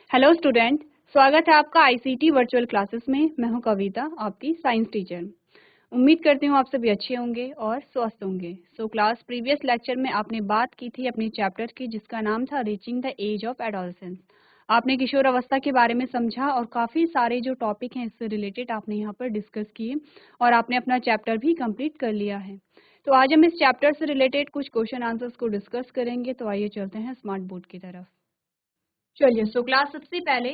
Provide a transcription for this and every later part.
Hello student, स्वागत है आपका आईसीटी वर्चुअल क्लासेस में। मैं हूं कविता, आपकी साइंस टीचर। उम्मीद करती हूं आप सभी अच्छे होंगे और स्वस्थ होंगे। क्लास प्रीवियस लेक्चर में आपने बात की थी अपनी चैप्टर की, जिसका नाम था reaching the age of adolescence. आपने किशोर अवस्था के बारे में समझा और काफ़ी सारे जो टॉपिक हैं इससे रिलेटेड आपने यहाँ पर डिस्कस किए और आपने अपना चैप्टर भी कंप्लीट कर लिया है। तो आज हम इस चैप्टर से रिलेटेड कुछ क्वेश्चन आंसर्स को डिस्कस करेंगे। तो आइए चलते हैं स्मार्ट बोर्ड की तरफ। चलिए क्लास सबसे पहले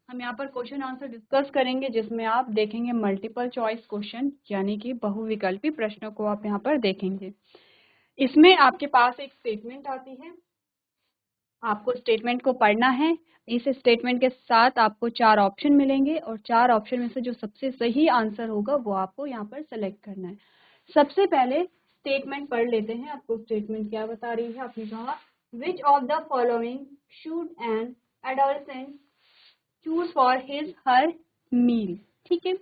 हम यहाँ पर क्वेश्चन आंसर डिस्कस करेंगे, जिसमें आप देखेंगे मल्टीपल चॉइस क्वेश्चन, यानी कि बहुविकल्पी प्रश्नों को आप यहाँ पर देखेंगे। इसमें आपके पास एक स्टेटमेंट आती है, आपको स्टेटमेंट को पढ़ना है। इस स्टेटमेंट के साथ आपको 4 ऑप्शन मिलेंगे और 4 ऑप्शन में से जो सबसे सही आंसर होगा वो आपको यहाँ पर सेलेक्ट करना है। सबसे पहले स्टेटमेंट पढ़ लेते हैं। आपको स्टेटमेंट क्या बता रही है। आपने कहा which of the following should an adolescent choose for his her meal. ठीक है,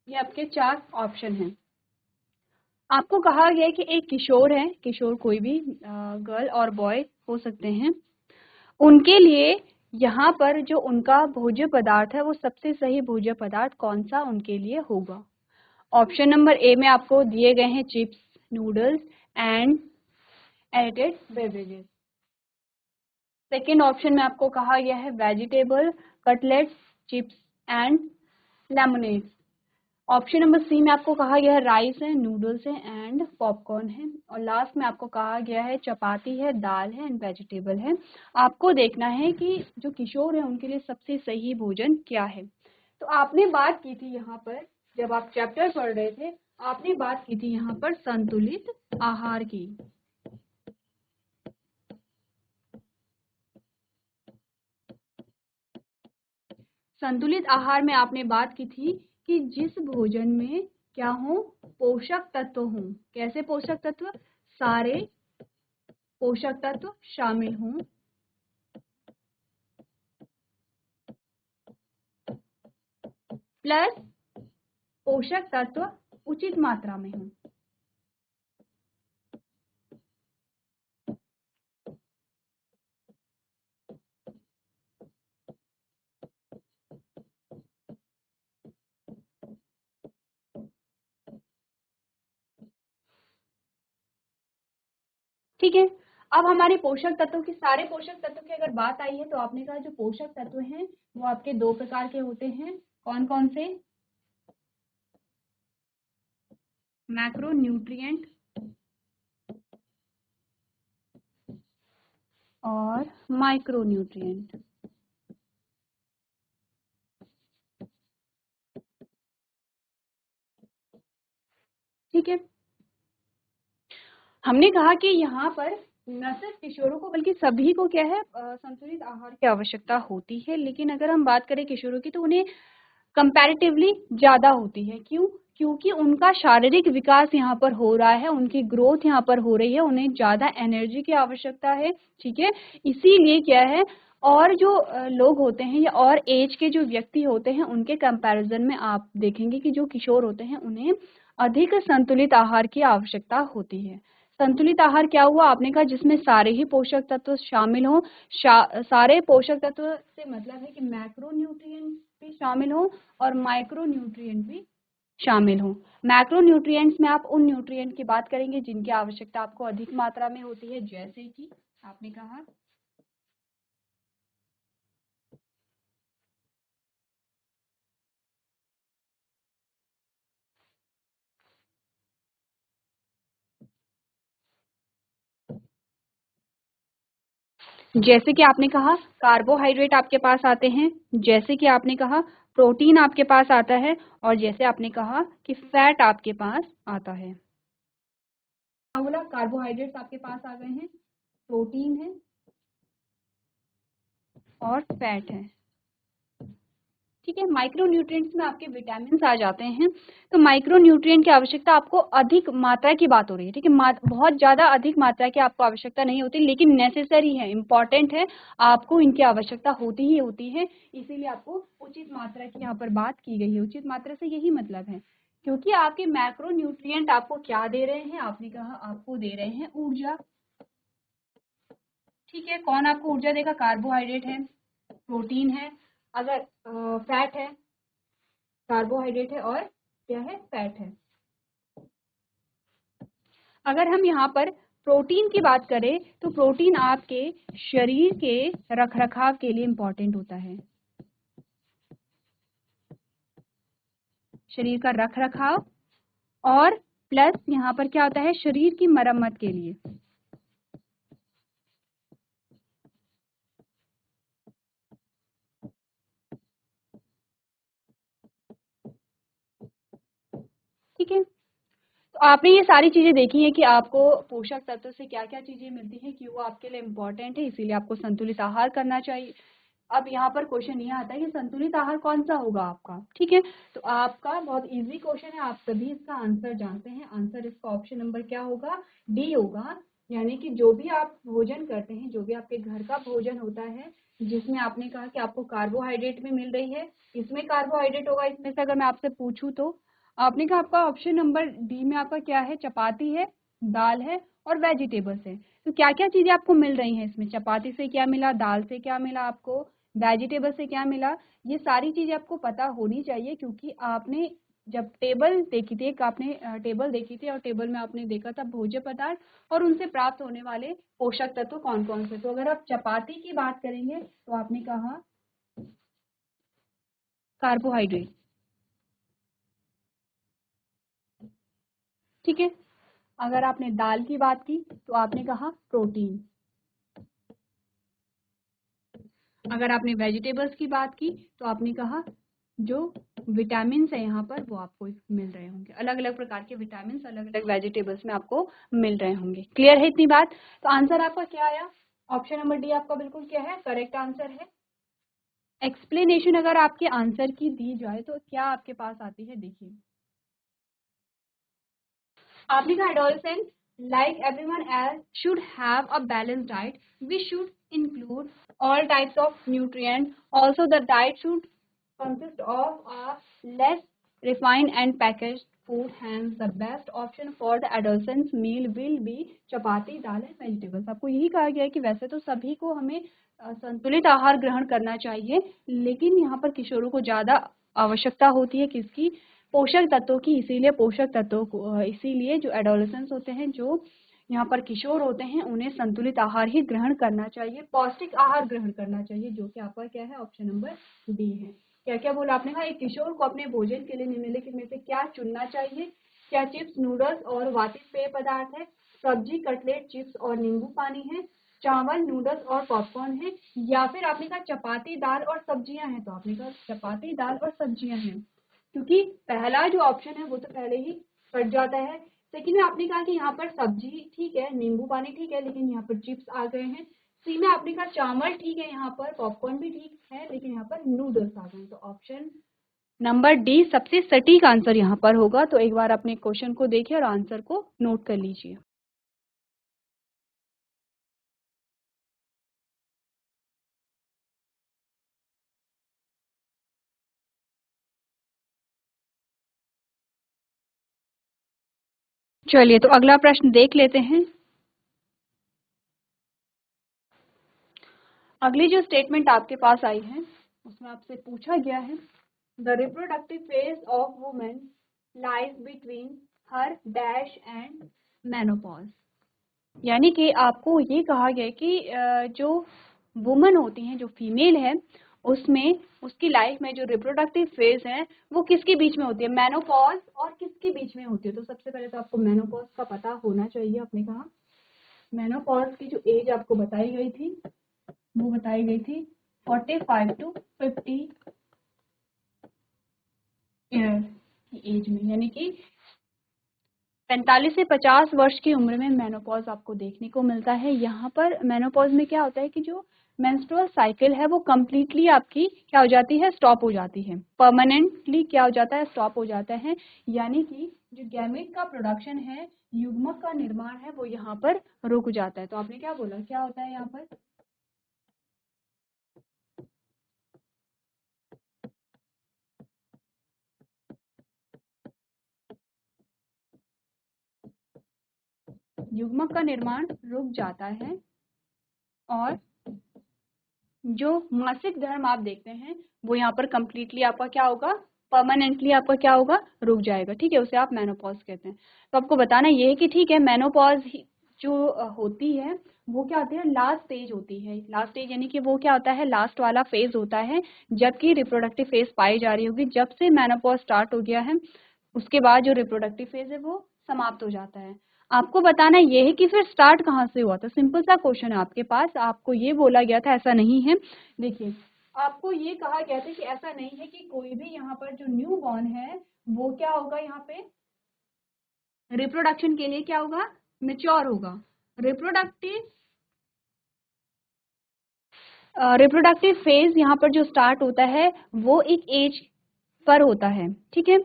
ये आपके 4 ऑप्शन हैं। आपको कहा गया है कि एक किशोर है, किशोर कोई भी गर्ल और बॉय हो सकते हैं, उनके लिए यहाँ पर जो उनका भोज्य पदार्थ है वो सबसे सही भोज्य पदार्थ कौन सा उनके लिए होगा। ऑप्शन नंबर ए में आपको दिए गए हैं chips, noodles and added beverages. Second option में आपको कहा गया है vegetable cutlets, chips and lemonades. Option number C में आपको कहा गया है राइस है, नूडल्स है एंड पॉपकॉर्न है। और लास्ट में आपको कहा गया है चपाती है, दाल है एंड वेजिटेबल है। आपको देखना है कि जो किशोर है उनके लिए सबसे सही भोजन क्या है। तो आपने बात की थी यहाँ पर, जब आप चैप्टर पढ़ रहे थे, आपने बात की थी यहाँ पर संतुलित आहार की। संतुलित आहार में आपने बात की थी कि जिस भोजन में क्या हो, पोषक तत्व हों। कैसे पोषक तत्व? सारे पोषक तत्व शामिल हों, प्लस पोषक तत्व उचित मात्रा में हों। ठीक है, अब हमारे पोषक तत्वों की, सारे पोषक तत्व की अगर बात आई है तो आपने कहा जो पोषक तत्व हैं वो आपके 2 प्रकार के होते हैं। कौन कौन से? मैक्रोन्यूट्रिएंट और माइक्रोन्यूट्रिएंट। ठीक है, हमने कहा कि यहाँ पर न सिर्फ किशोरों को बल्कि सभी को क्या है, संतुलित आहार की आवश्यकता होती है। लेकिन अगर हम बात करें किशोरों की तो उन्हें कंपैरेटिवली ज्यादा होती है। क्यों? क्योंकि उनका शारीरिक विकास यहाँ पर हो रहा है, उनकी ग्रोथ यहाँ पर हो रही है, उन्हें ज्यादा एनर्जी की आवश्यकता है। ठीक है, इसीलिए क्या है, और जो लोग होते हैं या और एज के जो व्यक्ति होते हैं उनके कंपैरिजन में आप देखेंगे कि जो किशोर होते हैं उन्हें अधिक संतुलित आहार की आवश्यकता होती है। संतुलित आहार क्या हुआ? आपने कहा जिसमें सारे ही पोषक तत्व शामिल हों। सारे पोषक तत्व से मतलब है कि मैक्रोन्यूट्रिएंट्स भी शामिल हों और माइक्रोन्यूट्रिएंट भी शामिल हों। मैक्रोन्यूट्रिएंट्स में आप उन न्यूट्रिएंट की बात करेंगे जिनकी आवश्यकता आपको अधिक मात्रा में होती है, जैसे कि आपने कहा जैसे कि आपने कहा कार्बोहाइड्रेट आपके पास आते हैं, जैसे कि आपने कहा प्रोटीन आपके पास आता है, और जैसे आपने कहा कि फैट आपके पास आता है। बोला कार्बोहाइड्रेट्स आपके पास आ गए हैं, प्रोटीन है और फैट है। ठीक है, माइक्रोन्यूट्रिएंट्स में आपके विटामिन आ जाते हैं। तो माइक्रोन्यूट्रिएंट की आवश्यकता आपको अधिक मात्रा की बात हो रही है। ठीक है, बहुत ज्यादा अधिक मात्रा की आपको आवश्यकता नहीं होती, लेकिन नेसेसरी है, इंपॉर्टेंट है, आपको इनकी आवश्यकता होती ही होती है। इसीलिए आपको उचित मात्रा की यहाँ पर बात की गई है। उचित मात्रा से यही मतलब है, क्योंकि आपके मैक्रोन्यूट्रिएंट आपको क्या दे रहे हैं? आपने कहा आपको दे रहे हैं ऊर्जा। ठीक है, कौन आपको ऊर्जा देगा? कार्बोहाइड्रेट है, प्रोटीन है, अगर फैट है, कार्बोहाइड्रेट है और क्या है? फैट है। अगर हम यहाँ पर प्रोटीन की बात करें तो प्रोटीन आपके शरीर के रखरखाव के लिए इम्पोर्टेंट होता है, शरीर का रखरखाव, और प्लस यहाँ पर क्या होता है? शरीर की मरम्मत के लिए। ठीक है, तो आपने ये सारी चीजें देखी है कि आपको पोषक तत्व से क्या क्या चीजें मिलती हैं, क्यों वो आपके लिए इम्पोर्टेंट है, इसीलिए आपको संतुलित आहार करना चाहिए। अब यहाँ पर क्वेश्चन ये आता है कि संतुलित आहार कौन सा होगा आपका? ठीक है, तो आपका बहुत इजी क्वेश्चन है, आप सभी इसका आंसर जानते हैं। आंसर इसका ऑप्शन नंबर क्या होगा? डी होगा। यानी कि जो भी आप भोजन करते हैं, जो भी आपके घर का भोजन होता है, जिसमें आपने कहा कि आपको कार्बोहाइड्रेट भी मिल रही है, इसमें कार्बोहाइड्रेट होगा। इसमें से अगर मैं आपसे पूछूं तो आपने कहा आपका ऑप्शन नंबर डी में आपका क्या है? चपाती है, दाल है और वेजिटेबल्स है। तो क्या क्या चीजें आपको मिल रही हैं इसमें? चपाती से क्या मिला, दाल से क्या मिला आपको, वेजिटेबल से क्या मिला? ये सारी चीजें आपको पता होनी चाहिए, क्योंकि आपने जब टेबल देखी थी, एक आपने टेबल देखी थी और टेबल में आपने देखा था भोज्य पदार्थ और उनसे प्राप्त होने वाले पोषक तत्व कौन कौन से। तो अगर आप चपाती की बात करेंगे तो आपने कहा कार्बोहाइड्रेट। ठीक है, अगर आपने दाल की बात की तो आपने कहा प्रोटीन। अगर आपने वेजिटेबल्स की बात की तो आपने कहा जो विटामिन है यहाँ पर वो आपको मिल रहे होंगे, अलग अलग प्रकार के विटामिन अलग अलग वेजिटेबल्स में आपको मिल रहे होंगे। क्लियर है इतनी बात? तो आंसर आपका क्या आया? ऑप्शन नंबर डी आपका बिल्कुल क्या है? करेक्ट आंसर है। एक्सप्लेनेशन अगर आपके आंसर की दी जाए तो क्या आपके पास आती है? देखिए, आपने कहा adolescent like everyone else should have a balanced diet. We should include all types of nutrients. Also, the diet should consist of a less refined and packaged food. Hence, the best option for the adolescents meal will be chapati, dal and vegetables. आपको यही कहा गया है कि वैसे तो सभी को हमें संतुलित आहार ग्रहण करना चाहिए, लेकिन यहाँ पर किशोरों को ज़्यादा आवश्यकता होती है किसकी? पोषक तत्वों की। इसीलिए पोषक तत्वों को, इसीलिए जो एडोलेसेंस होते हैं, जो यहाँ पर किशोर होते हैं, उन्हें संतुलित आहार ही ग्रहण करना चाहिए, पौष्टिक आहार ग्रहण करना चाहिए, जो कि आपका क्या है? ऑप्शन नंबर डी है। क्या क्या बोला आपने? कहा एक किशोर को अपने भोजन के लिए निम्नलिखित में से क्या चुनना चाहिए? क्या चिप्स, नूडल्स और वातित पेय पदार्थ है, सब्जी, कटलेट, चिप्स और नींबू पानी है, चावल, नूडल्स और पॉपकॉर्न है, या फिर आपने कहा चपाती, दाल और सब्जियां हैं। तो आपने कहा चपाती, दाल और सब्जियां हैं, क्योंकि पहला जो ऑप्शन है वो तो पहले ही कट जाता है। लेकिन आपने कहा कि यहाँ पर सब्जी ठीक है, नींबू पानी ठीक है, लेकिन यहाँ पर चिप्स आ गए हैं। सी में आपने कहा चावल ठीक है, यहाँ पर पॉपकॉर्न भी ठीक है, लेकिन यहाँ पर नूडल्स आ गए। तो ऑप्शन नंबर डी सबसे सटीक आंसर यहाँ पर होगा। तो एक बार अपने क्वेश्चन को देखिए और आंसर को नोट कर लीजिए। चलिए, तो अगला प्रश्न देख लेते हैं। अगली जो स्टेटमेंट आपके पास आई है उसमें आपसे पूछा गया है, the reproductive phase of women lies between her dash and menopause. यानी कि आपको ये कहा गया है कि जो वुमन होती हैं, जो फीमेल है, उसमें उसकी लाइफ में जो रिप्रोडक्टिव फेज है वो किसके बीच में होती है? मेनोपॉज और किसके बीच में होती है? तो सबसे पहले तो आपको मेनोपॉज का पता होना चाहिए। आपने कहा मेनोपॉज की जो एज आपको बताई गई थी वो बताई गई थी 45 टू 50 ईयर की एज में, यानी कि 45 से 50 वर्ष की उम्र में मेनोपॉज आपको देखने को मिलता है। यहाँ पर मेनोपॉज में क्या होता है कि जो मेंस्ट्रुअल साइकिल है वो कम्प्लीटली आपकी क्या हो जाती है? स्टॉप हो जाती है, परमानेंटली क्या हो जाता है? स्टॉप हो जाता है। यानी कि जो गैमेट का प्रोडक्शन है, युग्मक का निर्माण है, वो यहाँ पर रुक जाता है। तो आपने क्या बोला, क्या होता है यहाँ पर? युग्मक का निर्माण रुक जाता है और जो मासिक धर्म आप देखते हैं वो यहाँ पर कंप्लीटली आपका क्या होगा, परमानेंटली आपका क्या होगा, रुक जाएगा। ठीक है, उसे आप मेनोपॉज कहते हैं। तो आपको बताना ये है कि ठीक है, मेनोपॉज जो होती है वो क्या होती है, लास्ट स्टेज होती है। लास्ट स्टेज यानी कि वो क्या होता है, लास्ट वाला फेज होता है, जबकि रिप्रोडक्टिव फेज पाई जा रही होगी। जब से मेनोपॉज स्टार्ट हो गया है उसके बाद जो रिप्रोडक्टिव फेज है वो समाप्त हो जाता है। आपको बताना ये है कि फिर स्टार्ट कहाँ से हुआ था। सिंपल सा क्वेश्चन है आपके पास, आपको ये बोला गया था ऐसा नहीं है। देखिए, आपको ये कहा गया था कि ऐसा नहीं है कि कोई भी यहाँ पर जो न्यू बॉर्न है वो क्या होगा, यहाँ पे रिप्रोडक्शन के लिए क्या होगा, मेच्योर होगा। रिप्रोडक्टिव रिप्रोडक्टिव फेज यहाँ पर जो स्टार्ट होता है वो एक एज पर होता है। ठीक है,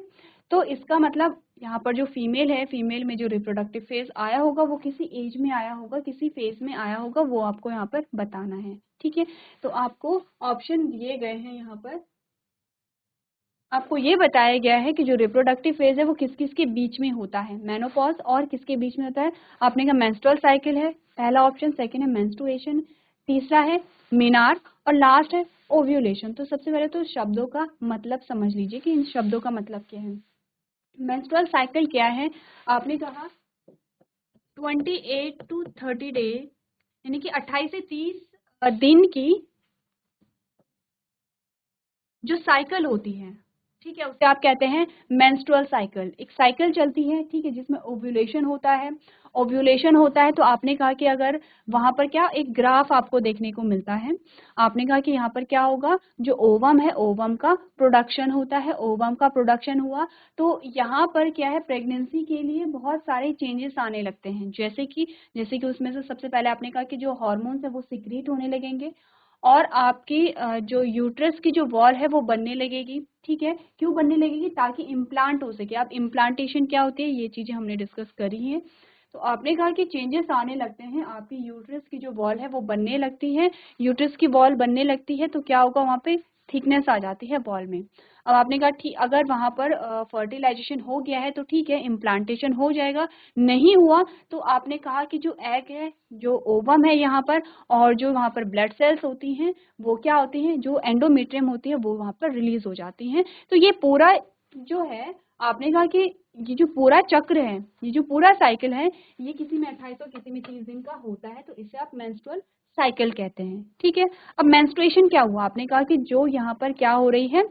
तो इसका मतलब यहाँ पर जो फीमेल है, फीमेल में जो रिप्रोडक्टिव फेज आया होगा वो किसी एज में आया होगा, किसी फेज में आया होगा, वो आपको यहाँ पर बताना है। ठीक है, तो आपको ऑप्शन दिए गए हैं, यहाँ पर आपको ये बताया गया है कि जो रिप्रोडक्टिव फेज है वो किस किस के बीच में होता है, मेनोपॉज और किसके बीच में होता है। आपने कहा मेंस्ट्रुअल साइकिल है पहला ऑप्शन, सेकंड है मेंस्ट्रुएशन, तीसरा है मेनार्क और लास्ट है ओव्यूलेशन। तो सबसे पहले तो शब्दों का मतलब समझ लीजिए कि इन शब्दों का मतलब क्या है। मेंस्ट्रुअल साइकिल क्या है, आपने कहा 28 to 30 डे यानी कि 28 से 30 दिन की जो साइकिल होती है, ठीक है, उसे आप कहते हैं मेंस्ट्रुअल साइकिल। एक साइकिल चलती है, ठीक है, जिसमें ओव्यूलेशन होता है। ओव्यूलेशन होता है तो आपने कहा कि अगर वहां पर क्या एक ग्राफ आपको देखने को मिलता है, आपने कहा कि यहाँ पर क्या होगा, जो ओवम है ओवम का प्रोडक्शन होता है, ओवम का प्रोडक्शन हुआ तो यहाँ पर क्या है, प्रेगनेंसी के लिए बहुत सारे चेंजेस आने लगते हैं। जैसे कि उसमें से सबसे पहले आपने कहा कि जो हॉर्मोन्स है वो सिक्रीट होने लगेंगे और आपकी जो यूट्रस की जो वॉल है वो बनने लगेगी। ठीक है, क्यों बनने लगेगी, ताकि इम्प्लांट हो सके। अब इम्प्लांटेशन क्या होती है ये चीजें हमने डिस्कस करी हैं। तो आपने कहा कि चेंजेस आने लगते हैं, आपकी यूट्रस की जो वॉल है वो बनने लगती है। यूट्रस की वॉल बनने लगती है तो क्या होगा, वहाँ पे थिकनेस आ जाती है वॉल में। अब आपने कहा ठीक, अगर वहां पर फर्टिलाइजेशन हो गया है तो ठीक है, इम्प्लांटेशन हो जाएगा। नहीं हुआ तो आपने कहा कि जो एग है, जो ओवम है यहाँ पर, और जो वहाँ पर ब्लड सेल्स होती हैं वो क्या होती हैं, जो एंडोमेट्रियम होती है वो वहाँ पर रिलीज हो जाती हैं। तो ये पूरा जो है, आपने कहा कि ये जो पूरा चक्र है, ये जो पूरा साइकिल है, ये किसी में 28 और किसी में 30 दिन का होता है, तो इसे आप मेंस्ट्रुअल साइकिल कहते हैं। ठीक है, अब मेंस्ट्रुएशन क्या हुआ, आपने कहा कि जो यहाँ पर क्या हो रही है,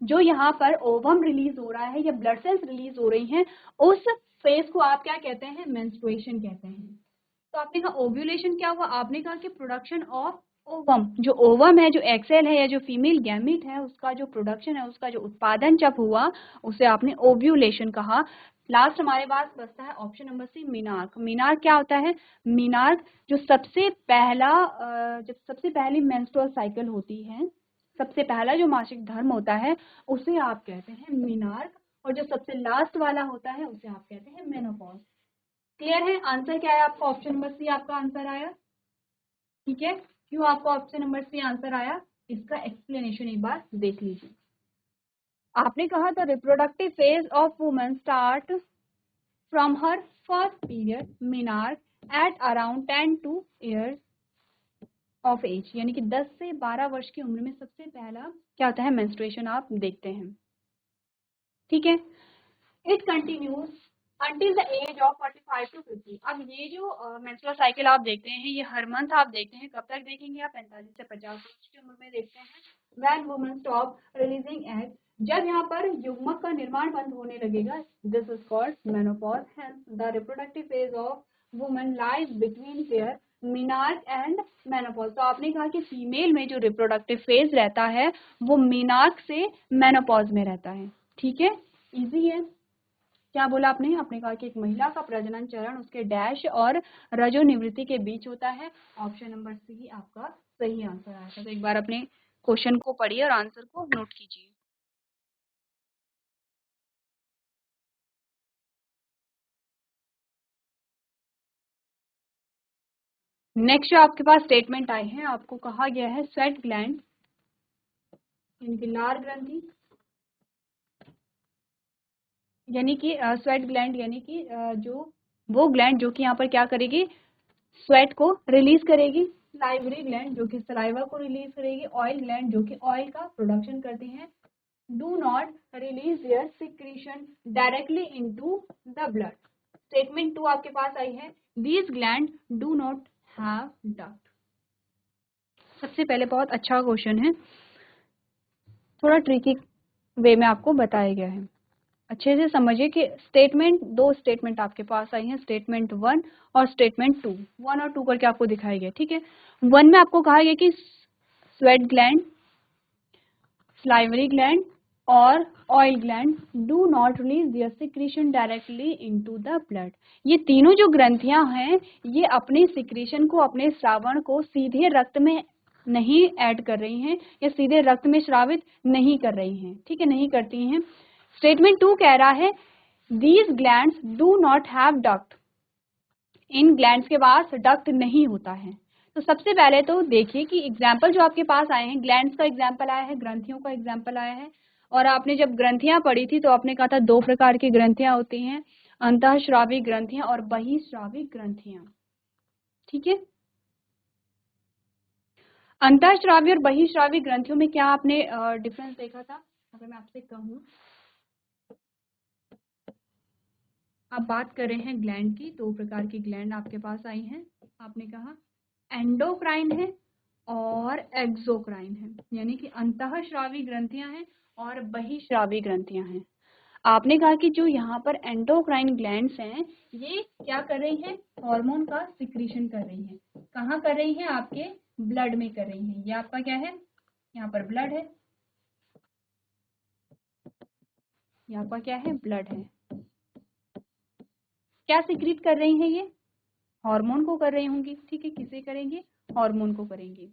जो यहाँ पर ओवम रिलीज हो रहा है या ब्लड सेल्स रिलीज हो रही हैं, उस फेज को आप क्या कहते हैं, मेंस्ट्रुएशन कहते हैं। तो आपने कहा ओव्यूलेशन क्या हुआ, आपने कहा कि प्रोडक्शन ऑफ ओवम, जो ओवम है, जो एक्सेल है या जो फीमेल गैमीट है, उसका जो प्रोडक्शन है, उसका जो उत्पादन जब हुआ उसे आपने ओव्यूलेशन कहा। लास्ट हमारे पास बचता है option number C, menarche. Menarche क्या होता है, मीनार्क जो जब सबसे पहली मेंस्ट्रुअल साइकिल होती है, सबसे पहला जो मासिक धर्म होता है उसे आप कहते हैं मीनार्क, और जो सबसे लास्ट वाला होता है उसे आप कहते हैं मेनोपॉज। क्लियर है, आंसर क्या है आपका, ऑप्शन नंबर सी आपका आंसर आया। ठीक है, क्यों आपका ऑप्शन नंबर सी आंसर आया, इसका एक्सप्लेनेशन एक बार देख लीजिए। आपने कहा था reproductive phase of woman start from her first period menarche at around 10 to years of age, यानी कि 10 से 12 वर्ष की उम्र में सबसे पहला क्या होता है, मेंस्ट्रुएशन आप देखते हैं। ठीक है, it continues until the age of 45 to 50। अब ये जो मेंस्ट्रुअल साइकिल आप देखते हैं ये हर मंथ आप देखते हैं, कब तक देखेंगे आप, 45 से 50 वर्ष की उम्र में देखते हैं। When woman stop releasing egg, जब यहाँ पर युग्मक का निर्माण बंद होने लगेगा, this is called menopause. Hence the reproductive phase of woman lies between their menarche and menopause. तो आपने कहा कि फीमेल में जो रिप्रोडक्टिव फेज रहता है वो मीनार्क से मेनोपॉज में रहता है। ठीक है, इजी है। क्या बोला आपने, आपने कहा कि एक महिला का प्रजनन चरण उसके डैश और रजोनिवृत्ति के बीच होता है। ऑप्शन नंबर सी आपका सही आंसर आया था। तो एक बार अपने क्वेश्चन को पढ़िए और आंसर को नोट कीजिए। नेक्स्ट जो आपके पास स्टेटमेंट आए हैं, आपको कहा गया है स्वेट ग्लैंड यानी कि लार ग्रंथि, यानी कि स्वेट ग्लैंड यानी कि जो वो ग्लैंड जो कि यहाँ पर क्या करेगी, स्वेट को रिलीज करेगी, लाइवरी ग्लैंड जो कि सलाइवा को रिलीज करेगी, ऑयल ग्लैंड जो कि ऑयल का प्रोडक्शन करती हैं, do not release their secretion directly into the blood. Statement 2 आपके पास आई है, these gland do not have duct. सबसे पहले बहुत अच्छा क्वेश्चन है, थोड़ा ट्रिकी वे में आपको बताया गया है। अच्छे से समझिए कि स्टेटमेंट, दो स्टेटमेंट आपके पास आई हैं, स्टेटमेंट 1 और स्टेटमेंट 2, 1 और 2 करके आपको दिखाया गया। ठीक है, 1 में आपको कहा गया कि स्वेट ग्लैंड, सलाइवरी ग्लैंड और oil gland do not release their secretion directly into the blood. ये तीनों जो ग्रंथियां हैं ये अपने सिक्रीशन को, अपने श्रावण को सीधे रक्त में नहीं ऐड कर रही हैं या सीधे रक्त में श्रावित नहीं कर रही हैं। ठीक है, नहीं करती हैं। स्टेटमेंट 2 कह रहा है these glands do not have duct, in glands के पास डक्ट नहीं होता है। तो सबसे पहले तो देखिए कि एग्जाम्पल जो आपके पास आए हैं, ग्लैंड्स का एग्जाम्पल आया है, ग्रंथियों का एग्जाम्पल आया है। और आपने जब ग्रंथियां पढ़ी थी तो आपने कहा था 2 प्रकार की ग्रंथियां होती हैं, अंतःस्रावी ग्रंथियां और बहिःस्रावी ग्रंथियां। ठीक है, अंतःस्रावी और बहिःस्रावी ग्रंथियों में क्या आपने डिफरेंस देखा था? अगर मैं आपसे कहूँ, आप बात कर रहे हैं ग्लैंड की, 2 प्रकार की ग्लैंड आपके पास आई हैं। आपने कहा एंडोक्राइन है और एक्सोक्राइन है, यानी कि अंतःस्रावी ग्रंथियां हैं और बहिःस्रावी ग्रंथियां हैं। आपने कहा कि जो यहाँ पर एंडोक्राइन ग्लैंड्स हैं ये क्या कर रही हैं? हार्मोन का सिक्रीशन कर रही हैं। कहाँ कर रही हैं? आपके ब्लड में कर रही हैं। ये आपका क्या है? यहाँ पर ब्लड है, यहाँ पर क्या है? ब्लड है। क्या सिक्रीट कर रही हैं ये? हार्मोन को कर रही होंगी। ठीक है, किसे करेंगे? हार्मोन को करेंगे।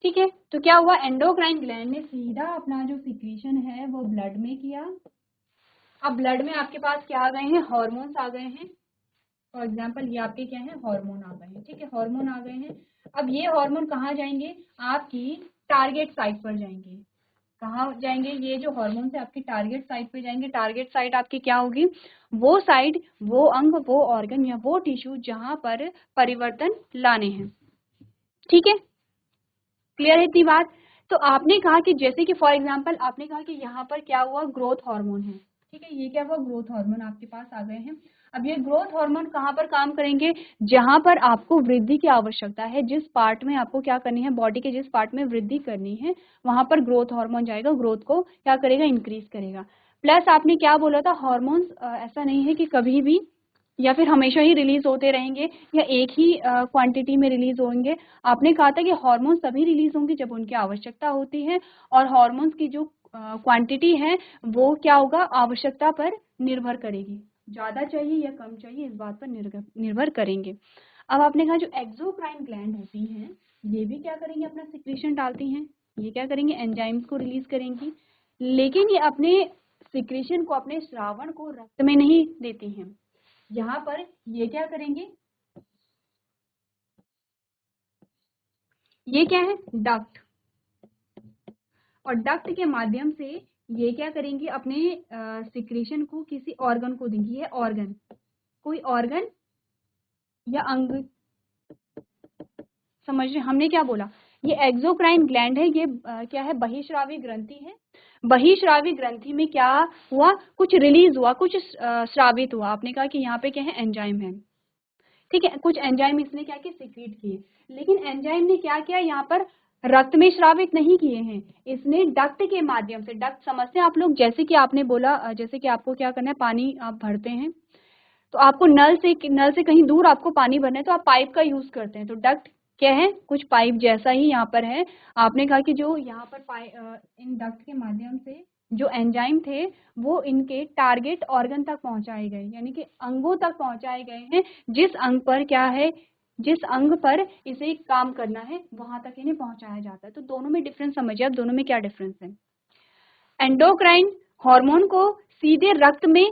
ठीक है, तो क्या हुआ? एंडोक्राइन ग्लैंड ने सीधा अपना जो सिक्रीशन है वो ब्लड में किया। अब ब्लड में आपके पास क्या आ गए हैं? हार्मोन्स आ गए हैं। फॉर एग्जाम्पल ये आपके क्या है? हार्मोन आ गए हैं। ठीक है, हार्मोन आ गए हैं। अब ये हार्मोन कहाँ जाएंगे? आपकी टारगेट साइट पर जाएंगे। कहाँ जाएंगे? ये जो हार्मोन है आपकी टारगेट साइट पे जाएंगे। टारगेट साइट आपकी क्या होगी? वो साइट, वो अंग, वो ऑर्गन या वो टिश्यू जहां पर परिवर्तन लाने हैं। ठीक है, क्लियर है इतनी बात? तो आपने कहा कि जैसे कि फॉर एग्जांपल आपने कहा कि यहाँ पर क्या हुआ? ग्रोथ हार्मोन है। ठीक है, ये क्या हुआ? ग्रोथ हार्मोन आपके पास आ गए हैं। अब ये ग्रोथ हार्मोन कहाँ पर काम करेंगे? जहां पर आपको वृद्धि की आवश्यकता है, जिस पार्ट में आपको क्या करनी है, बॉडी के जिस पार्ट में वृद्धि करनी है वहां पर ग्रोथ हार्मोन जाएगा, ग्रोथ को क्या करेगा? इंक्रीज करेगा। प्लस आपने क्या बोला था? हार्मोन्स ऐसा नहीं है कि कभी भी या फिर हमेशा ही रिलीज होते रहेंगे या एक ही क्वांटिटी में रिलीज होंगे। आपने कहा था कि हार्मोन्स तभी रिलीज होंगे जब उनकी आवश्यकता होती है, और हार्मोन्स की जो क्वांटिटी है वो क्या होगा? आवश्यकता पर निर्भर करेगी। ज्यादा चाहिए या कम चाहिए इस बात पर निर्भर करेंगे। अब आपने कहा जो एक्सोक्राइन ग्लैंड होती हैं ये भी क्या करेंगे? अपना सिक्रीशन डालती हैं। ये क्या करेंगे? एंजाइम्स को रिलीज करेंगी, लेकिन ये अपने सिक्रीशन को, अपने स्रावन को रक्त में नहीं देती हैं। यहाँ पर ये क्या करेंगे? ये क्या है? डक्ट। और डक्ट के माध्यम से ये क्या करेंगे? अपने सिक्रीशन को किसी ऑर्गन को देंगी। ये ऑर्गन, कोई ऑर्गन या अंग, समझ रहे? हमने क्या बोला? ये एक्सोक्राइन ग्लैंड है, ये क्या है? बहिःस्रावी ग्रंथि है। बहिःस्रावी ग्रंथि में क्या हुआ? कुछ रिलीज हुआ, कुछ स्रावित हुआ। आपने कहा कि यहाँ पे क्या है? एंजाइम है। ठीक है, कुछ एंजाइम इसने क्या किए? सिक्रीट किए। लेकिन एंजाइम ने क्या किया? यहाँ पर रक्त में स्रावित नहीं किए हैं, इसने डक्ट के माध्यम से। डक्ट समझते हैं आप लोग? जैसे कि आपने बोला, जैसे कि आपको क्या करना है, पानी आप भरते हैं तो आपको नल से कहीं दूर आपको पानी भरना है तो आप पाइप का यूज करते हैं। तो डक्ट क्या है? कुछ पाइप जैसा ही यहाँ पर है। आपने कहा कि जो यहाँ पर इन डक्ट के माध्यम से जो एंजाइम थे वो इनके टारगेट ऑर्गन तक पहुंचाए गए, यानी कि अंगों तक पहुंचाए गए हैं। जिस अंग पर क्या है, जिस अंग पर इसे काम करना है वहां तक इन्हें पहुंचाया जाता है। तो दोनों में डिफरेंस समझिए अब, दोनों में क्या डिफरेंस है। एंडोक्राइन हार्मोन को सीधे रक्त में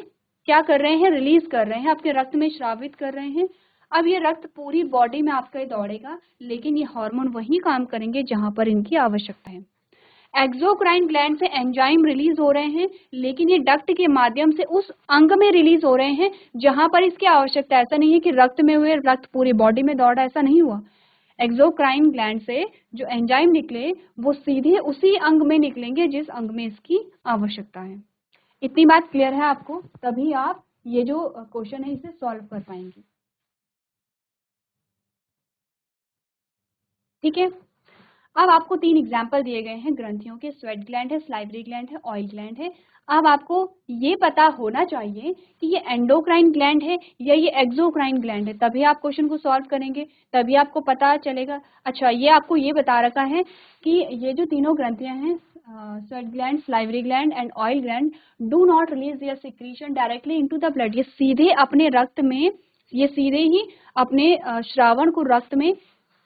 क्या कर रहे हैं? रिलीज कर रहे हैं, आपके रक्त में श्रावित कर रहे हैं। अब ये रक्त पूरी बॉडी में आपका दौड़ेगा, लेकिन ये हार्मोन वहीं काम करेंगे जहां पर इनकी आवश्यकता है। एक्सोक्राइन ग्लैंड से एंजाइम रिलीज हो रहे हैं, लेकिन ये डक्ट के माध्यम से उस अंग में रिलीज हो रहे हैं जहां पर इसकी आवश्यकता। ऐसा नहीं है कि रक्त में हुए, रक्त पूरी बॉडी में दौड़ा, ऐसा नहीं हुआ। एक्सोक्राइन ग्लैंड से जो एंजाइम निकले वो सीधे उसी अंग में निकलेंगे जिस अंग में इसकी आवश्यकता है। इतनी बात क्लियर है आपको? तभी आप ये जो क्वेश्चन है इसे सॉल्व कर पाएंगे। ठीक है, अब आपको 3 एग्जाम्पल दिए गए हैं ग्रंथियों के। स्वेट ग्लैंड है, सलाइवरी ग्लैंड है, ऑयल ग्लैंड है। अब आपको ये पता होना चाहिए कि ये एंडोक्राइन ग्लैंड है या ये एक्सोक्राइन ग्लैंड है, तभी आप क्वेश्चन को सॉल्व करेंगे, तभी आपको पता चलेगा। अच्छा, ये आपको ये बता रखा है कि ये जो तीनों ग्रंथियां हैं, sweat gland, salivary gland and oil gland, do not release their secretion directly into the blood. ये सीधे अपने रक्त में, ये सीधे ही अपने श्रावण को रक्त में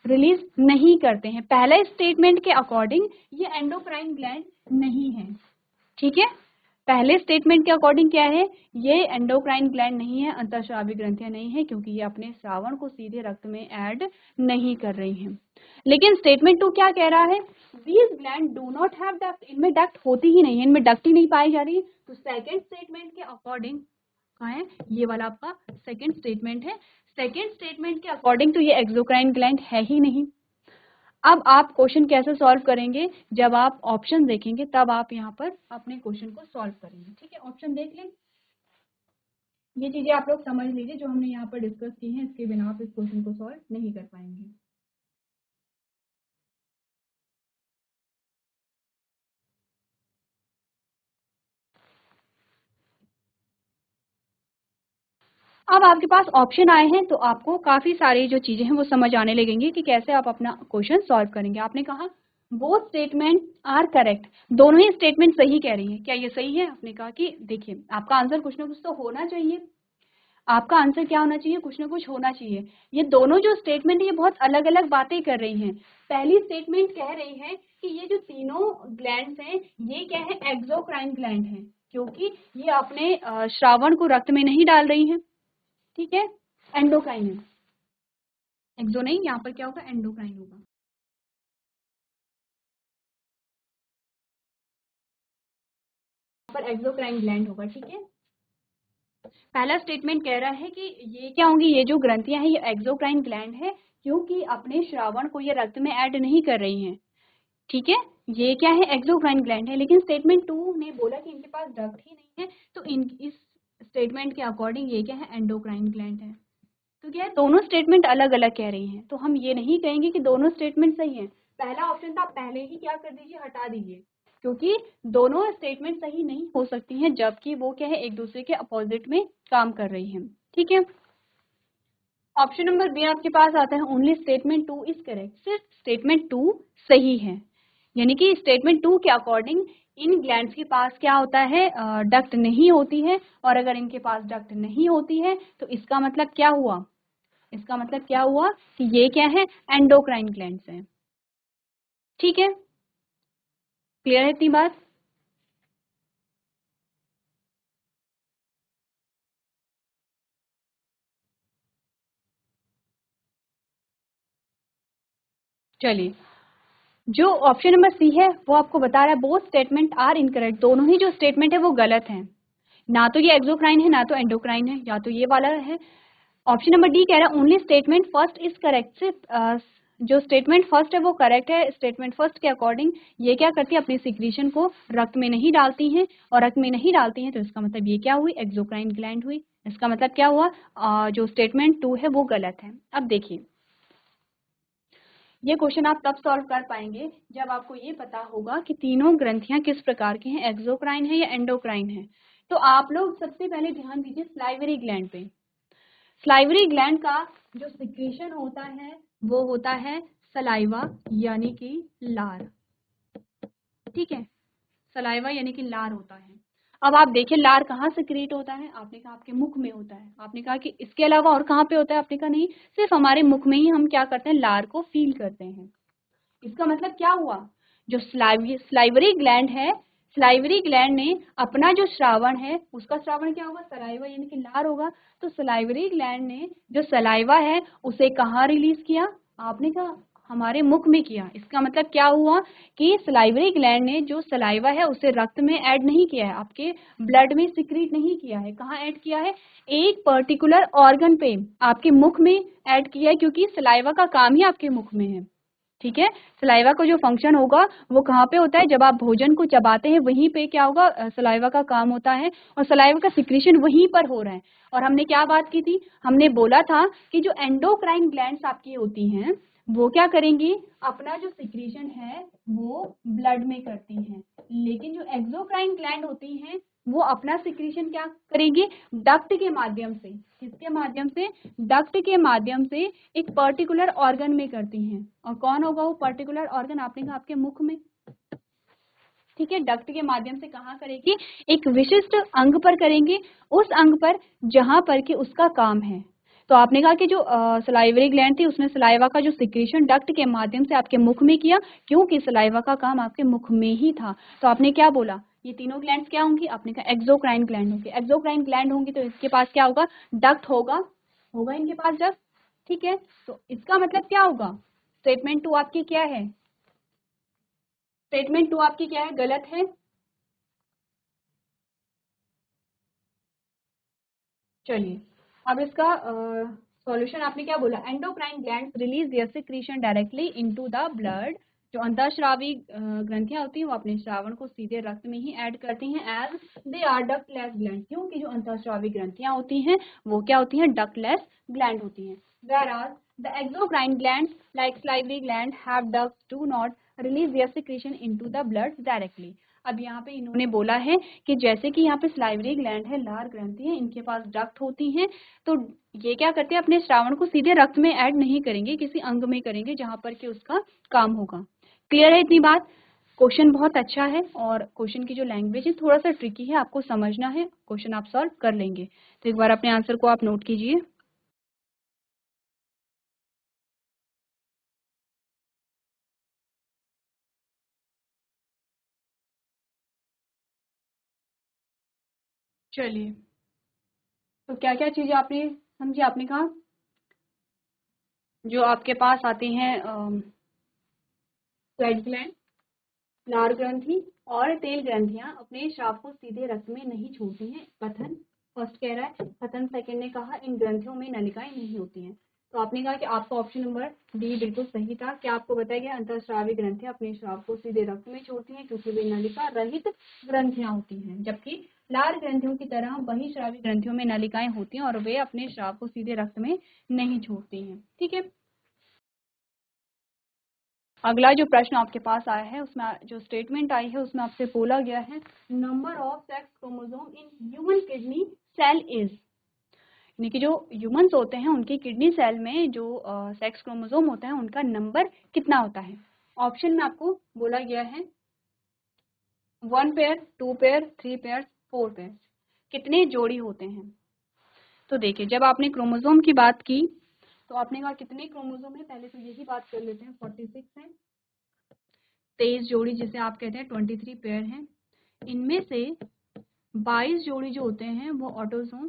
रिलीज नहीं करते हैं। पहले स्टेटमेंट के अकॉर्डिंग ये एंडोक्राइन ग्लैंड नहीं है। ठीक है, पहले स्टेटमेंट के अकॉर्डिंग क्या है, ये एंडोक्राइन ग्लैंड नहीं है, अंतःस्रावी ग्रंथियां नहीं है, क्योंकि ये अपने श्रावण को सीधे रक्त में ऐड नहीं कर रही हैं। लेकिन स्टेटमेंट 2 क्या कह रहा है, these gland do not have duct, इनमें डक्ट होती ही नहीं है, इनमें डक्ट ही नहीं पाई जा रही है। तो सेकेंड स्टेटमेंट के अकॉर्डिंग कहाँ है, ये वाला आपका सेकेंड स्टेटमेंट है। सेकेंड स्टेटमेंट के अकॉर्डिंग तो ये एक्सोक्राइन ग्लैंड है ही नहीं। अब आप क्वेश्चन कैसे सॉल्व करेंगे, जब आप ऑप्शन देखेंगे तब आप यहाँ पर अपने क्वेश्चन को सॉल्व करेंगे। ठीक है, ऑप्शन देख लें, ये चीजें आप लोग समझ लीजिए जो हमने यहाँ पर डिस्कस की हैं, इसके बिना आप इस क्वेश्चन को सॉल्व नहीं कर पाएंगे। अब आपके पास ऑप्शन आए हैं तो आपको काफी सारी जो चीजें हैं वो समझ आने लगेंगी कि कैसे आप अपना क्वेश्चन सॉल्व करेंगे। आपने कहा बोथ स्टेटमेंट आर करेक्ट, दोनों ही स्टेटमेंट सही कह रही हैं, क्या ये सही है? आपने कहा कि देखिए आपका आंसर कुछ ना कुछ तो होना चाहिए, आपका आंसर क्या होना चाहिए, कुछ ना कुछ होना चाहिए। ये दोनों जो स्टेटमेंट है ये बहुत अलग अलग बातें कर रही हैं। पहली स्टेटमेंट कह रही है कि ये जो तीनों ग्लैंड्स हैं ये क्या है, एक्सोक्राइन ग्लैंड है, क्योंकि ये अपने श्रावण को रक्त में नहीं डाल रही हैं। ठीक है, एंडोक्राइन है, एक्सो नहीं, यहाँ पर क्या होगा, एंडोक्राइन होगा। पर एक्सोक्राइन ग्लैंड होगा। ठीक है, पहला स्टेटमेंट कह रहा है कि ये क्या होंगी, ये जो ग्रंथियां हैं ये एक्सोक्राइन ग्लैंड है, क्योंकि अपने श्रावण को ये रक्त में ऐड नहीं कर रही हैं। ठीक है, ये क्या है, एक्सोक्राइन ग्लैंड है। लेकिन स्टेटमेंट 2 ने बोला कि इनके पास डक्ट ही नहीं है, तो इस स्टेटमेंट के अकॉर्डिंग ये क्या है, एंडोक्राइन ग्लैंड है। तो क्या है, दोनों स्टेटमेंट अलग अलग कह रही हैं, तो हम ये नहीं कहेंगे कि दोनों स्टेटमेंट सही हैं। पहला ऑप्शन था, पहले ही क्या कर दीजिए, हटा दीजिए, क्योंकि दोनों स्टेटमेंट सही नहीं हो सकती हैं, जबकि वो क्या है, एक दूसरे के अपोजिट में काम कर रही हैं। ठीक है, ऑप्शन नंबर बी आपके पास आता है, ओनली स्टेटमेंट 2 इज करेक्ट, सिर्फ स्टेटमेंट 2 सही है। यानी कि स्टेटमेंट 2 के अकॉर्डिंग इन ग्लैंड्स के पास क्या होता है, डक्ट नहीं होती है, और अगर इनके पास डक्ट नहीं होती है तो इसका मतलब क्या हुआ, इसका मतलब क्या हुआ कि ये क्या है, एंडोक्राइन ग्लैंड्स हैं। ठीक है, क्लियर है इतनी बात? चलिए, जो ऑप्शन नंबर सी है वो आपको बता रहा है बोथ स्टेटमेंट आर इनकरेक्ट, दोनों ही जो स्टेटमेंट है वो गलत है। ना तो ये एक्सोक्राइन है ना तो एंडोक्राइन है, या तो ये वाला है। ऑप्शन नंबर डी कह रहा है only statement first is correct, सिर्फ जो स्टेटमेंट फर्स्ट है वो करेक्ट है। स्टेटमेंट फर्स्ट के अकॉर्डिंग ये क्या करती है, अपनी सिक्रीशन को रक्त में नहीं डालती हैं, और रक्त में नहीं डालती हैं तो इसका मतलब ये क्या हुई, एक्सोक्राइन ग्लैंड हुई। इसका मतलब क्या हुआ, जो स्टेटमेंट 2 है वो गलत है। अब देखिए, ये क्वेश्चन आप तब सॉल्व कर पाएंगे जब आपको ये पता होगा कि तीनों ग्रंथियां किस प्रकार की हैं, एक्सोक्राइन है या एंडोक्राइन है। तो आप लोग सबसे पहले ध्यान दीजिए सलाइवरी ग्लैंड पे। सलाइवरी ग्लैंड का जो सिक्रीशन होता है वो होता है सलाइवा, यानी कि लार। ठीक है, सलाइवा यानी कि लार होता है। अब आप देखिए लार कहाँ से क्रिएट होता है, आपने कहा आपके मुख में होता है, आपने कहा कि इसके अलावा और कहाँ पे होता है, आपने कहा नहीं, सिर्फ हमारे मुख में ही हम क्या करते हैं, लार को फील करते हैं। इसका मतलब क्या हुआ, जो स्लाइवरी ग्लैंड है, स्लाइवरी ग्लैंड ने अपना जो श्रावण है उसका श्रावण क्या होगा, सलाइवा यानी कि लार होगा। तो स्लाइवरी ग्लैंड ने जो सलाइवा है उसे कहाँ रिलीज किया, आपने कहा हमारे मुख में किया। इसका मतलब क्या हुआ कि सलाइवरी ग्लैंड ने जो सलाइवा है उसे रक्त में ऐड नहीं किया है, आपके ब्लड में सिक्रीट नहीं किया है। कहाँ ऐड किया है? एक पर्टिकुलर ऑर्गन पे, आपके मुख में ऐड किया है, क्योंकि सलाइवा का काम ही आपके मुख में है। ठीक है, सलाइवा का जो फंक्शन होगा वो कहाँ पे होता है? जब आप भोजन को चबाते हैं वहीं पे क्या होगा? सलाइवा का काम होता है, और सलाइवा का सिक्रीशन वहीं पर हो रहा है। और हमने क्या बात की थी? हमने बोला था कि जो एंडोक्राइन ग्लैंड्स आपकी होती हैं वो क्या करेंगी? अपना जो सिक्रीशन है वो ब्लड में करती हैं, लेकिन जो एक्सोक्राइन ग्लैंड होती हैं वो अपना सिक्रीशन क्या करेंगी? डक्ट के माध्यम से। किसके माध्यम से? डक्ट के माध्यम से एक पर्टिकुलर ऑर्गन में करती हैं। और कौन होगा वो पर्टिकुलर ऑर्गन? आपने कहा आपके मुख में। ठीक है, डक्ट के माध्यम से कहाँ करेगी? एक विशिष्ट अंग पर करेंगे, उस अंग पर जहां पर कि उसका काम है। तो आपने कहा कि जो सलाइवरी ग्लैंड थी उसने सलाइवा का जो सिक्रीशन डक्ट के माध्यम से आपके मुख में किया, क्योंकि सलाइवा का काम आपके मुख में ही था। तो आपने क्या बोला? ये तीनों ग्लैंड्स क्या होंगी? आपने कहा एक्सोक्राइन ग्लैंड होंगी। एक्सोक्राइन ग्लैंड होंगी तो इसके पास क्या होगा? डक्ट होगा, होगा इनके पास डक्ट। ठीक है, तो इसका मतलब क्या होगा? स्टेटमेंट 2 आपकी क्या है? स्टेटमेंट 2 आपकी क्या है? गलत है। चलिए, अब इसका सॉल्यूशन आपने क्या बोला? Endocrine glands release their secretion directly into the blood. जो अंतःस्रावी ग्रंथियां होती हैं वो अपने श्रावण को सीधे रक्त में ही ऐड करती हैं, as they are ductless gland, क्योंकि जो अंतःस्रावी ग्रंथियां होती हैं वो क्या होती हैं? डक्टलेस ग्लैंड होती हैं। Whereas the exocrine glands like salivary gland have ducts do not release their secretion into the blood directly। अब यहाँ पे इन्होंने बोला है कि जैसे कि यहाँ पे स्लाइवरी ग्लैंड है, लार ग्रंथि है, इनके पास डक्ट होती हैं, तो ये क्या करते हैं? अपने श्रावण को सीधे रक्त में ऐड नहीं करेंगे, किसी अंग में करेंगे जहां पर कि उसका काम होगा। क्लियर है इतनी बात? क्वेश्चन बहुत अच्छा है, और क्वेश्चन की जो लैंग्वेज है थोड़ा सा ट्रिकी है, आपको समझना है, क्वेश्चन आप सॉल्व कर लेंगे। तो एक बार अपने आंसर को आप नोट कीजिए। चलिए, तो क्या क्या चीजें आपने समझी? आपने कहा जो आपके पास आते हैं स्वेट ग्लैंड, लार ग्रंथि और तेल ग्रंथियां अपने स्राव को सीधे रक्त में नहीं छोड़ती हैं। कथन फर्स्ट कह रहा है, कथन सेकंड ने कहा इन ग्रंथियों में नलिकाएं नहीं होती हैं। तो आपने कहा कि आपका ऑप्शन नंबर डी बिल्कुल सही था। क्या आपको बताया गया? अंतःस्रावी ग्रंथियां अपने स्राव को सीधे रक्त में छोड़ती हैं क्योंकि वे नलिका रहित ग्रंथियां होती हैं, जबकि लार ग्रंथियों की तरह बहिःस्रावी ग्रंथियों में नलिकाएं होती हैं और वे अपने स्राव को सीधे रक्त में नहीं छोड़ती हैं। ठीक है, अगला जो प्रश्न आपके पास आया है उसमें जो स्टेटमेंट आई है उसमें आपसे बोला गया है number of sex chromosome in human kidney cell is, यानी कि जो ह्यूमंस होते हैं उनकी किडनी सेल में जो सेक्स क्रोमोसोम होते हैं उनका नंबर कितना होता है। ऑप्शन में आपको बोला गया है 1 पेयर, 2 पेयर, 3 पेयर, 4 पेयर, कितने जोड़ी होते हैं। तो देखिए, जब आपने क्रोमोसोम की बात की तो आपने कहा कितने क्रोमोसोम है? पहले तो यही बात कर लेते हैं, 46 है। 23 जोड़ी जिसे आप कहते हैं 23 पेयर हैं। इनमें से 22 जोड़ी जो होते हैं वो ऑटोसोम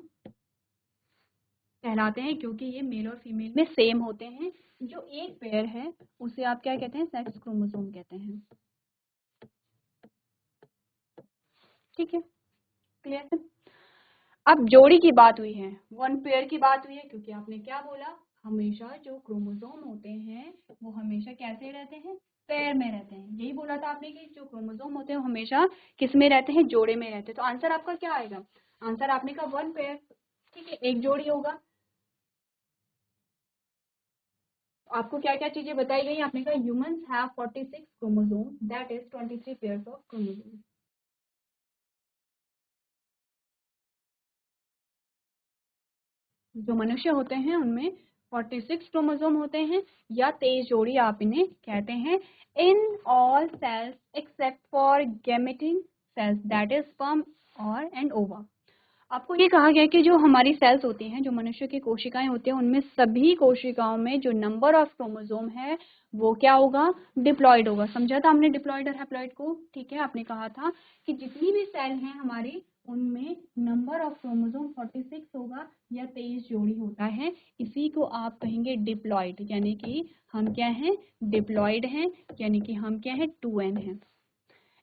कहलाते हैं, क्योंकि ये मेल और फीमेल में सेम होते हैं। जो एक पेयर है उसे आप क्या कहते हैं? सेक्स क्रोमोसोम कहते हैं। ठीक है, क्लियर है? अब जोड़ी की बात हुई है, 1 पेयर की बात हुई है, क्योंकि आपने क्या बोला? हमेशा जो क्रोमोसोम होते हैं वो हमेशा कैसे रहते हैं? पेयर में रहते हैं। यही बोला था आपने कि जो क्रोमोसोम होते हैं वो हमेशा किस में रहते हैं? जोड़े में रहते हैं। तो आंसर आपका क्या आएगा? आंसर आपने कहा 1 पेयर। ठीक है, एक जोड़ी होगा। आपको क्या क्या चीजें बताई गई? आपने कहा humans have 46 chromosome, that is 23 pairs of chromosome. जो मनुष्य होते हैं उनमें 46 क्रोमोसोम होते हैं, या 23 जोड़ी आप इन्हें कहते हैं। In all cells except for gametic cells, that is sperm और एंड ओवा। आपको ये कहा गया कि जो हमारी सेल्स होती हैं, जो मनुष्य की कोशिकाएं होती हैं, उनमें सभी कोशिकाओं में जो नंबर ऑफ क्रोमोसोम है वो क्या होगा, डिप्लॉयड होगा। समझा था हमने डिप्लॉयड और हैप्लॉयड को, ठीक है। आपने कहा था कि जितनी भी सेल हैं हमारी, उनमें नंबर ऑफ क्रोमोसोम 46 होगा या 23 जोड़ी होता है। इसी को आप कहेंगे डिप्लॉयड, यानी कि हम क्या हैं, डिप्लॉयड हैं, यानी कि हम क्या हैं, 2n हैं।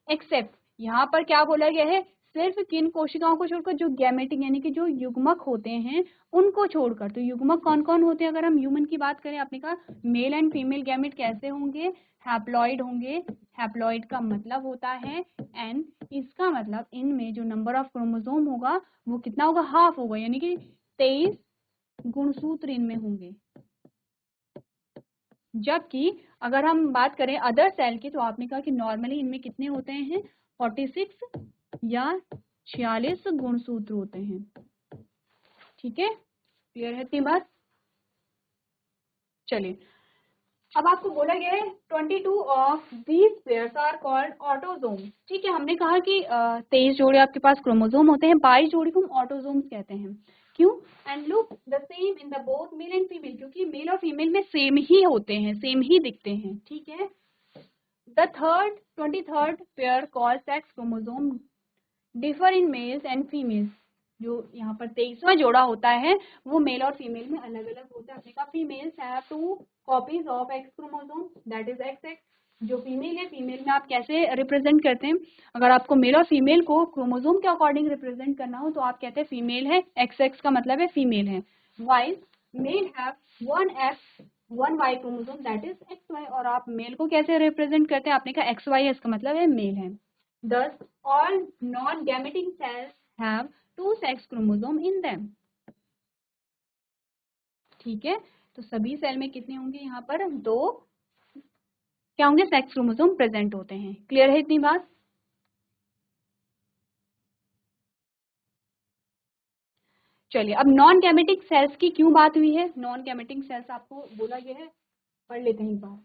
एक्सेप्ट, यहाँ पर क्या बोला गया है, सिर्फ किन कोशिकाओं को छोड़कर, जो गैमेटिक यानी कि जो युग्मक होते हैं उनको छोड़कर। तो युग्मक कौन कौन होते हैं, अगर हम ह्यूमन की बात करें, आपने कहा मेल एंड फीमेल गैमेट कैसे होंगे, हैप्लॉइड होंगे। हैप्लॉइड का मतलब होता है एन, इसका मतलब इनमें जो नंबर ऑफ क्रोमोसोम होगा वो कितना होगा, हाफ होगा, यानी कि 23 गुणसूत्र इनमें होंगे। जबकि अगर हम बात करें अदर सेल की, तो आपने कहा कि नॉर्मली इनमें कितने होते हैं, 46 या 46 गुणसूत्र होते हैं। ठीक है, क्लियर है इतनी बात। चलिए, अब आपको बोला गया है 22 of these pairs are called autosomes. ठीक है, हमने कहा कि 23 जोड़े आपके पास क्रोमोसोम होते हैं, 22 जोड़ी को हम ऑटोजोम्स कहते हैं। क्यों? And look the same in the both male and female, क्योंकि मेल और फीमेल में सेम ही होते हैं, सेम ही दिखते हैं। ठीक है, the 23rd pair called sex chromosome differ in males and females. जो यहाँ पर 23वां जोड़ा होता है वो मेल और फीमेल में अलग अलग होता है। आपने कहा females have 2 copies of x chromosome, that is x x. जो फीमेल है, फीमेल में आप कैसे रिप्रेजेंट करते हैं, अगर आपको मेल और फीमेल को क्रोमोसोम के अकॉर्डिंग रिप्रेजेंट करना हो तो आप कहते हैं फीमेल है, एक्स एक्स का मतलब है फीमेल है। While male have 1 X 1 Y chromosome, that is X Y. और आप मेल को कैसे रिप्रेजेंट करते हैं, आपने कहा एक्स वाई है, इसका मतलब है मेल है। Thus, all non-gametic cells have 2 sex chromosome in them. ठीक है, तो सभी सेल में कितने होंगे, यहाँ पर 2 क्या होंगे, सेक्स क्रोमोसोम प्रेजेंट होते हैं। क्लियर है इतनी बात। चलिए, अब नॉन गैमेटिक सेल्स की क्यों बात हुई है, नॉन गैमेटिक सेल्स आपको बोला गया है, पढ़ लेते हैं एक बार।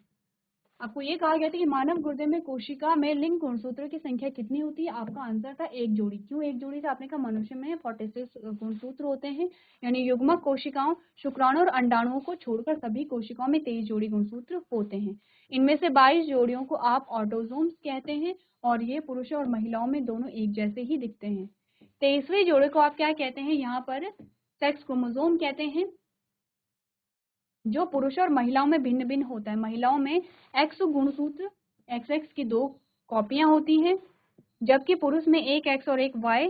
आपको ये कहा गया था कि मानव गुर्दे में कोशिका में लिंग गुणसूत्रों की संख्या कितनी होती है, आपका आंसर था 1 जोड़ी। क्यों 1 जोड़ी था, आपने कहा मनुष्य में 46 गुणसूत्र होते हैं, यानी युग्मक कोशिकाओं, शुक्राणु और अंडाणुओं को छोड़कर सभी कोशिकाओं में 23 जोड़ी गुणसूत्र होते हैं। इनमें से 22 जोड़ियों को आप ऑटोजोम्स कहते हैं, और ये पुरुषों और महिलाओं में दोनों एक जैसे ही दिखते हैं। 23वें जोड़े को आप क्या कहते हैं, यहाँ पर सेक्स क्रोमोसोम कहते हैं, जो पुरुष और महिलाओं में भिन्न भिन्न होता है। महिलाओं में एक्स गुणसूत्र एक्स एक्स की 2 कॉपियां होती हैं, जबकि पुरुष में एक एक्स और एक वाई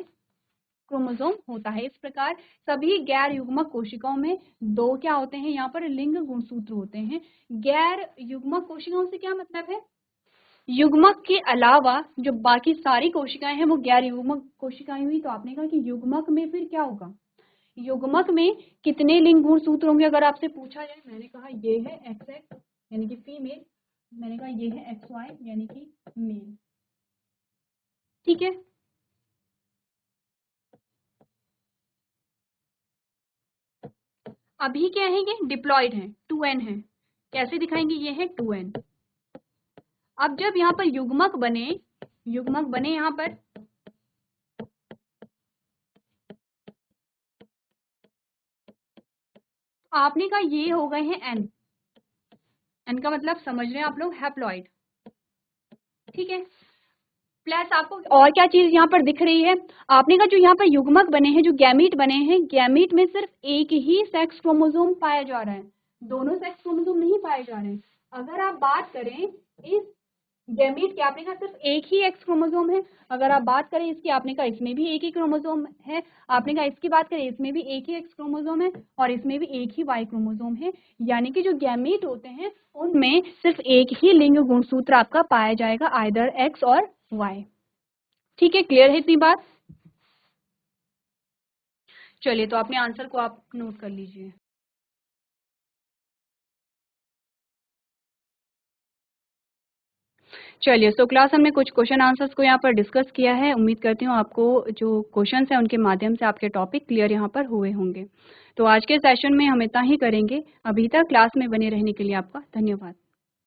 क्रोमोसोम होता है। इस प्रकार सभी गैर युग्मक कोशिकाओं में 2 क्या होते हैं, यहाँ पर लिंग गुणसूत्र होते हैं। गैर युग्मक कोशिकाओं से क्या मतलब है, युग्मक के अलावा जो बाकी सारी कोशिकाएं हैं वो गैर युग्मक कोशिकाएं हुई। तो आपने कहा कि युग्मक में फिर क्या होगा, युग्मक में कितने लिंग गुणसूत्र होंगे, अगर आपसे पूछा जाए। मैंने कहा ये है एक्स एक्स यानी कि फीमेल, मैंने कहा ये है एक्स वाई यानी कि मेल। ठीक है, अभी क्या है, ये डिप्लॉयड है, 2n है। कैसे दिखाएंगे, ये है 2n। अब जब यहाँ पर युग्मक बने यहाँ पर, आपने कहा ये हो गए हैं n, n का मतलब समझ रहे हैं आप लोग, हैप्लॉइड। ठीक है, प्लस आपको और क्या चीज यहाँ पर दिख रही है, आपने कहा जो यहाँ पर युग्मक बने हैं, जो गैमीट बने हैं, गैमीट में सिर्फ एक ही सेक्स क्रोमोसोम पाया जा रहा है, दोनों सेक्स क्रोमोसोम नहीं पाए जा रहे हैं। अगर आप बात करें इस गैमीट के, आपने कहा सिर्फ एक ही एक्स क्रोमोसोम है। अगर आप बात करें इसकी, आपने कहा इसमें भी एक ही क्रोमोसोम है। आपने कहा इसकी बात करें, इसमें भी एक ही एक्स क्रोमोसोम है और इसमें भी एक ही वाई क्रोमोसोम है। यानी कि जो गैमीट होते हैं उनमें सिर्फ एक ही लिंग गुणसूत्र आपका पाया जाएगा, आइदर एक्स और वाई। ठीक है, क्लियर है इतनी बात। चलिए, तो अपने आंसर को आप नोट कर लीजिए। चलिए, सो क्लास हमने कुछ क्वेश्चन आंसर्स को यहाँ पर डिस्कस किया है। उम्मीद करती हूँ आपको जो क्वेश्चंस हैं उनके माध्यम से आपके टॉपिक क्लियर यहाँ पर हुए होंगे। तो आज के सेशन में हम इतना ही करेंगे। अभी तक क्लास में बने रहने के लिए आपका धन्यवाद।